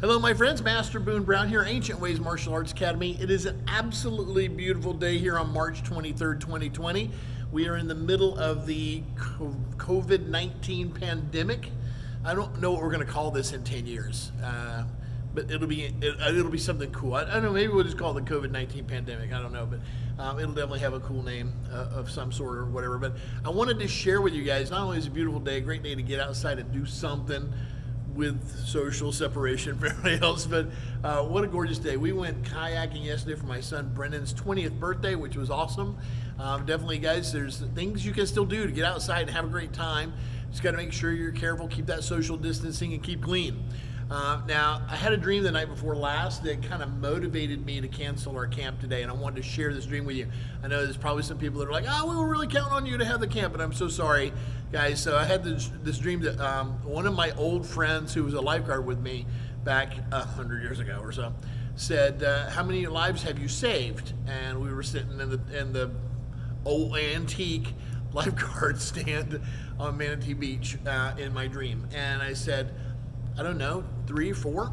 Hello, my friends. Master Boone Brown here, Ancient Ways Martial Arts Academy. It is an absolutely beautiful day here on March 23rd, 2020. We are in the middle of the COVID-19 pandemic. I don't know what we're going to call this in 10 years, but it'll be something cool. I don't know, maybe we'll just call it the COVID-19 pandemic. I don't know, but it'll definitely have a cool name of some sort or whatever. But I wanted to share with you guys, not only is it a beautiful day, a great day to get outside and do something with social separation from everybody else, but what a gorgeous day. We went kayaking yesterday for my son Brennan's 20th birthday, which was awesome. Definitely, guys, there's things you can still do to get outside and have a great time. Just got to make sure you're careful, keep that social distancing, and keep clean. Now, I had a dream the night before last that kind of motivated me to cancel our camp today, and I wanted to share this dream with you. I know there's probably some people that are like, oh, we were really counting on you to have the camp, but I'm so sorry, guys. So I had this dream that one of my old friends who was a lifeguard with me back 100 years ago or so said, how many lives have you saved? And we were sitting in the old antique lifeguard stand on Manatee Beach in my dream. And I said, I don't know, 3 or 4?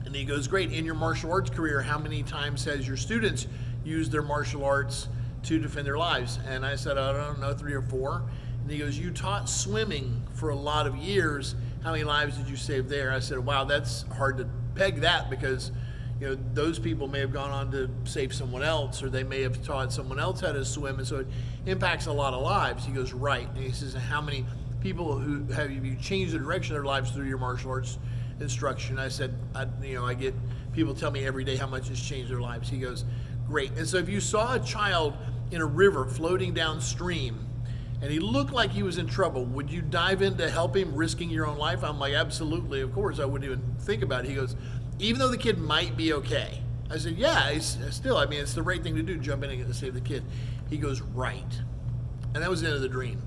And he goes, great. In your martial arts career, how many times has your students used their martial arts to defend their lives? And I said, I don't know, 3 or 4. And he goes, you taught swimming for a lot of years. How many lives did you save there? I said, wow, that's hard to peg that because, you know, those people may have gone on to save someone else, or they may have taught someone else how to swim, and so it impacts a lot of lives. He goes, right. And he says, how many people who have you changed the direction of their lives through your martial arts instruction? I said, I get people tell me every day how much it's changed their lives. He goes, great. And so if you saw a child in a river floating downstream and he looked like he was in trouble, would you dive in to help him, risking your own life? I'm like, absolutely, of course. I wouldn't even think about it. He goes, even though the kid might be okay. I said, yeah, it's it's the right thing to do, jump in and save the kid. He goes, right. And that was the end of the dream.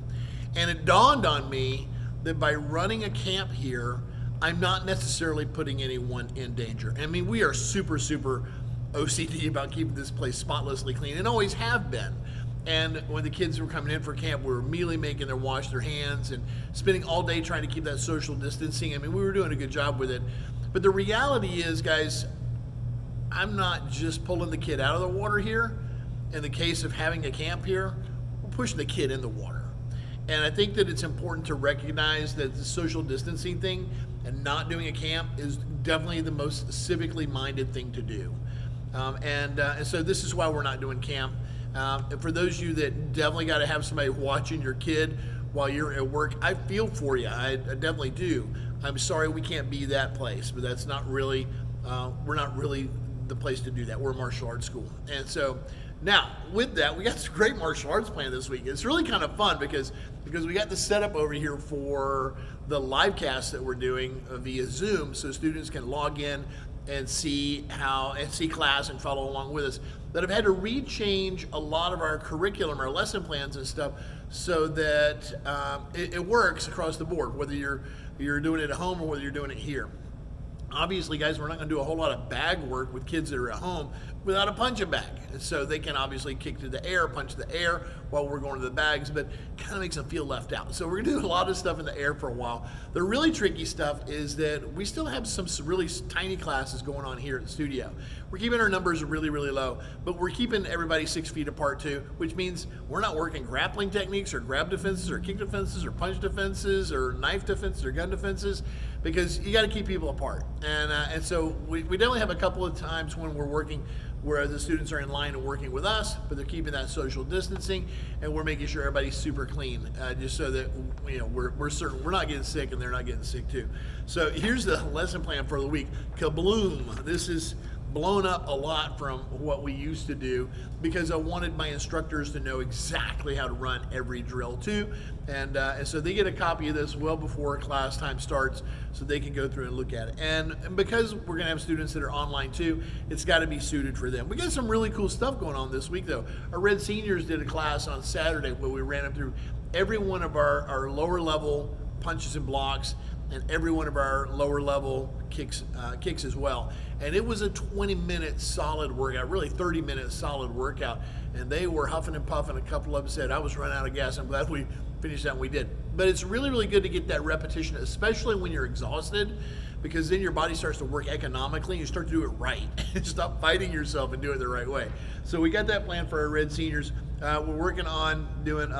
And it dawned on me that by running a camp here, I'm not necessarily putting anyone in danger. I mean, we are super, super OCD about keeping this place spotlessly clean, and always have been. And when the kids were coming in for camp, we were immediately making them wash their hands and spending all day trying to keep that social distancing. I mean, we were doing a good job with it. But the reality is, guys, I'm not just pulling the kid out of the water here. In the case of having a camp here, we're pushing the kid in the water. And I think that it's important to recognize that the social distancing thing and not doing a camp is definitely the most civically minded thing to do. And so this is why we're not doing camp. And for those of you that definitely got to have somebody watching your kid while you're at work, I feel for you. I definitely do. I'm sorry we can't be that place, but that's not really, we're not really the place to do that. We're a martial arts school. And so now with that, we got some great martial arts planned this week. It's really kind of fun because we got the setup over here for the live cast that we're doing via Zoom, so students can log in and see class and follow along with us. But I've had to rechange a lot of our curriculum, our lesson plans and stuff, so that it works across the board, whether you're doing it at home or whether you're doing it here. Obviously, guys, we're not going to do a whole lot of bag work with kids that are at home without a punching bag. And so they can obviously kick to the air, punch the air while we're going to the bags, but kind of makes them feel left out. So we're going to do a lot of stuff in the air for a while. The really tricky stuff is that we still have some really tiny classes going on here at the studio. We're keeping our numbers really, really low, but we're keeping everybody 6 feet apart too, which means we're not working grappling techniques or grab defenses or kick defenses or punch defenses or knife defenses or gun defenses, because you got to keep people apart. And so we definitely have a couple of times when we're working where the students are in line and working with us, but they're keeping that social distancing, and we're making sure everybody's super clean, just so that we're certain we're not getting sick and they're not getting sick too. So here's the lesson plan for the week. Kabloom! This is blown up a lot from what we used to do because I wanted my instructors to know exactly how to run every drill too, and so they get a copy of this well before class time starts so they can go through and look at it. And because we're going to have students that are online too, it's got to be suited for them. We got some really cool stuff going on this week though. Our Red Seniors did a class on Saturday where we ran them through every one of our lower level punches and blocks and every one of our lower level kicks as well. And it was a 20-minute solid workout, really 30-minute solid workout. And they were huffing and puffing. A couple of them said, I was running out of gas. I'm glad we finished that, and we did. But it's really, really good to get that repetition, especially when you're exhausted, because then your body starts to work economically and you start to do it right. Stop fighting yourself and do it the right way. So we got that plan for our Red Seniors. We're working on doing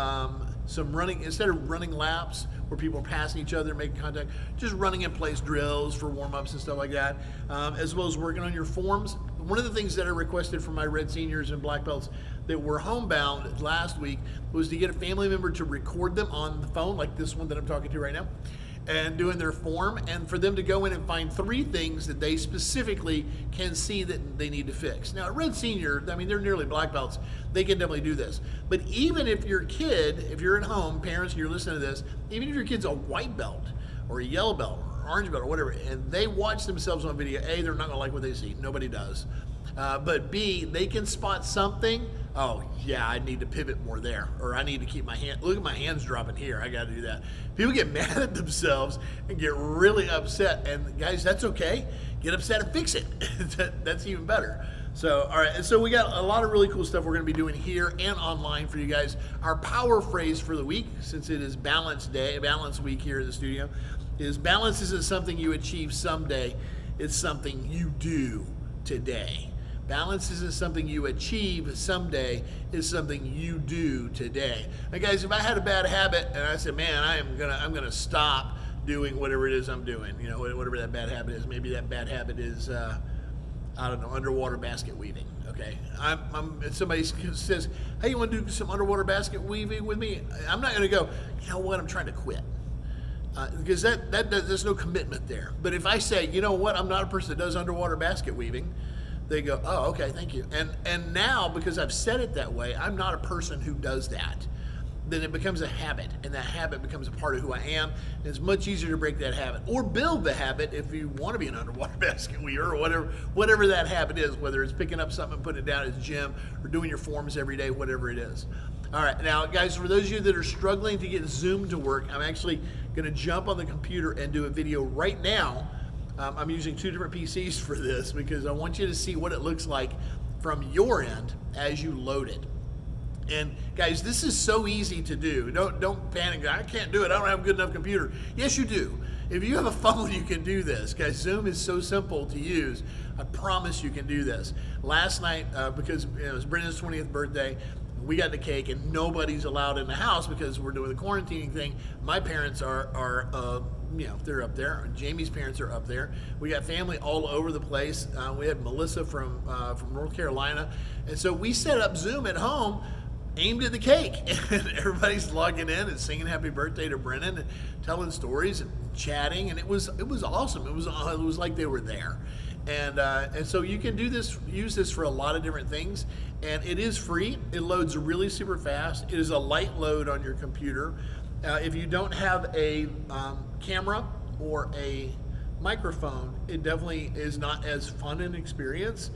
some running, instead of running laps where people are passing each other, making contact, just running in place drills for warm-ups and stuff like that, as well as working on your forms. One of the things that I requested from my Red Seniors and Black Belts that were homebound last week was to get a family member to record them on the phone, like this one that I'm talking to right now, and doing their form, and for them to go in and find 3 things that they specifically can see that they need to fix. Now, a Red Senior, I mean, they're nearly Black Belts. They can definitely do this. But even if your kid, if you're at home, parents, and you're listening to this, even if your kid's a white belt or a yellow belt or orange belt or whatever, and they watch themselves on video, A, they're not gonna like what they see. Nobody does. But B, they can spot something. Oh yeah, I need to pivot more there, or I need to keep my hand. Look at my hands dropping here. I got to do that. People get mad at themselves and get really upset, and guys, that's okay. Get upset and fix it. That's even better. So, all right, and so we got a lot of really cool stuff we're going to be doing here and online for you guys. Our power phrase for the week, since it is Balance Day, Balance Week here in the studio, is balance isn't something you achieve someday. It's something you do today. Balance isn't something you achieve someday, it's something you do today. Now guys, if I had a bad habit and I said, man, I'm gonna stop doing whatever it is I'm doing, you know, whatever that bad habit is. Maybe that bad habit is, I don't know, underwater basket weaving, okay? Somebody says, hey, you wanna do some underwater basket weaving with me? I'm not gonna go, you know what, I'm trying to quit. Because there's no commitment there. But if I say, you know what, I'm not a person that does underwater basket weaving, they go, oh, okay, thank you. And now, because I've said it that way, I'm not a person who does that. Then it becomes a habit, and that habit becomes a part of who I am. And it's much easier to break that habit, or build the habit if you want to be an underwater basket weaver, or whatever that habit is, whether it's picking up something and putting it down at the gym, or doing your forms every day, whatever it is. All right, now guys, for those of you that are struggling to get Zoom to work, I'm actually gonna jump on the computer and do a video right now. I'm using 2 different PCs for this because I want you to see what it looks like from your end as you load it. And guys, this is so easy to do. Don't panic. I can't do it. I don't have a good enough computer. Yes, you do. If you have a phone, you can do this. Guys, Zoom is so simple to use. I promise you can do this. Last night, because it was Brendan's 20th birthday, we got the cake, and nobody's allowed in the house because we're doing the quarantining thing. My parents are they're up there. Jamie's parents are up there. We got family all over the place. We had Melissa from North Carolina, and so we set up Zoom at home, aimed at the cake, and everybody's logging in and singing happy birthday to Brennan and telling stories and chatting, and it was awesome. It was like they were there. And so you can use this for a lot of different things, and it is free. It loads really super fast. It is a light load on your computer. If you don't have a camera or a microphone, it definitely is not as fun an experience.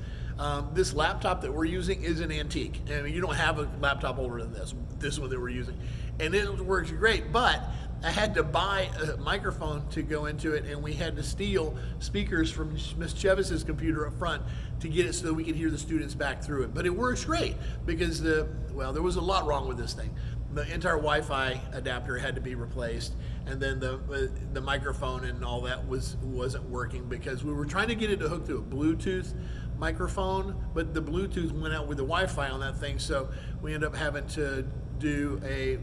This laptop that we're using is an antique. I mean, you don't have a laptop older than this one that we're using, and it works great, but I had to buy a microphone to go into it, and we had to steal speakers from Miss Chevis's computer up front to get it so that we could hear the students back through it. But it works great because there was a lot wrong with this thing. The entire Wi-Fi adapter had to be replaced, and then the microphone and all that wasn't working because we were trying to get it to hook to a Bluetooth microphone, but the Bluetooth went out with the Wi-Fi on that thing, so we ended up having to do a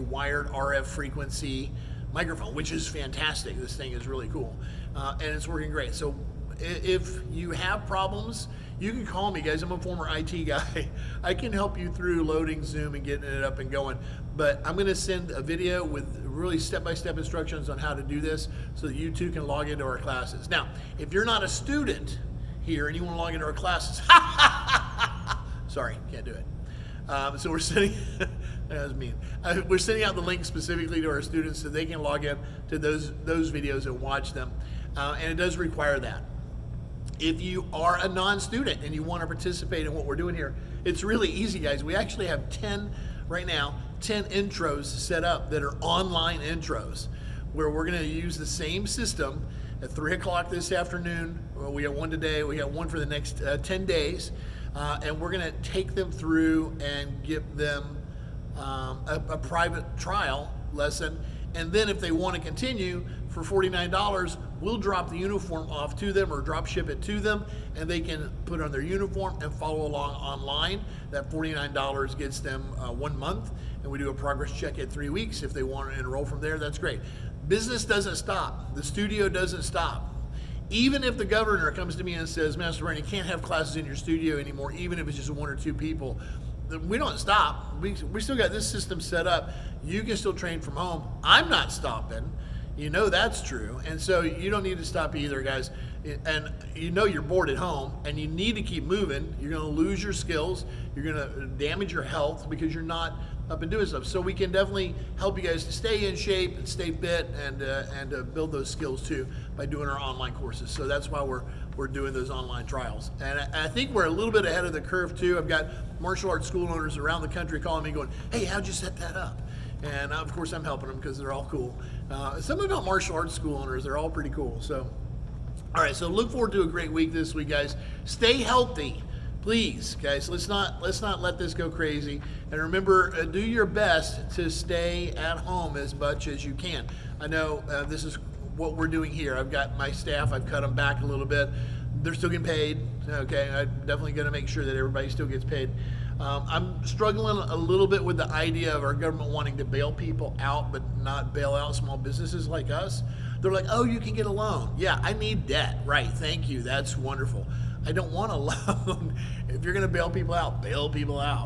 wired RF frequency microphone, which is fantastic. This thing is really cool, and it's working great. So if you have problems, you can call me, guys. I'm a former IT guy. I can help you through loading Zoom and getting it up and going. But I'm going to send a video with really step-by-step instructions on how to do this so that you too can log into our classes. Now, if you're not a student here and you want to log into our classes, sorry, can't do it. So we're sending, that was mean. We're sending out the link specifically to our students so they can log in to those videos and watch them. And it does require that. If you are a non-student and you want to participate in what we're doing here, it's really easy, guys. We actually have 10 intros set up that are online intros where we're going to use the same system at 3 o'clock this afternoon. Well, we got one today. We got one for the next 10 days. And we're going to take them through and give them a private trial lesson. And then if they want to continue, for $49, we'll drop the uniform off to them or drop ship it to them, and they can put on their uniform and follow along online. That $49 gets them 1 month, and we do a progress check at 3 weeks. If they want to enroll from there, that's great. Business doesn't stop. The studio doesn't stop. Even if the governor comes to me and says, Master Brian, you can't have classes in your studio anymore, even if it's just 1 or 2 people, we don't stop. We still got this system set up. You can still train from home. I'm not stopping. You know that's true. And so you don't need to stop either, guys. And you know you're bored at home and you need to keep moving. You're going to lose your skills. You're going to damage your health because you're not up and doing stuff. So we can definitely help you guys to stay in shape and stay fit and build those skills too by doing our online courses. So that's why we're doing those online trials. And I think we're a little bit ahead of the curve too. I've got martial arts school owners around the country calling me going, hey, how'd you set that up? And of course I'm helping them because they're all cool. Some about martial arts school owners, they're all pretty cool. So, all right, so look forward to a great week this week, guys. Stay healthy. Please, guys, let's not let this go crazy. And remember, do your best to stay at home as much as you can. I know this is what we're doing here. I've got my staff, I've cut them back a little bit. They're still getting paid, okay? I'm definitely gonna make sure that everybody still gets paid. I'm struggling a little bit with the idea of our government wanting to bail people out, but not bail out small businesses like us. They're like, oh, you can get a loan. Yeah, I need debt, right, thank you, that's wonderful. I don't want a loan. If you're going to bail people out,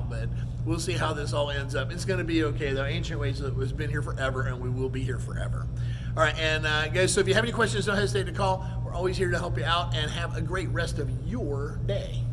but we'll see how this all ends up. It's going to be okay, though. Ancient Ways has been here forever, and we will be here forever. All right, and guys, so if you have any questions, don't hesitate to call. We're always here to help you out, and have a great rest of your day.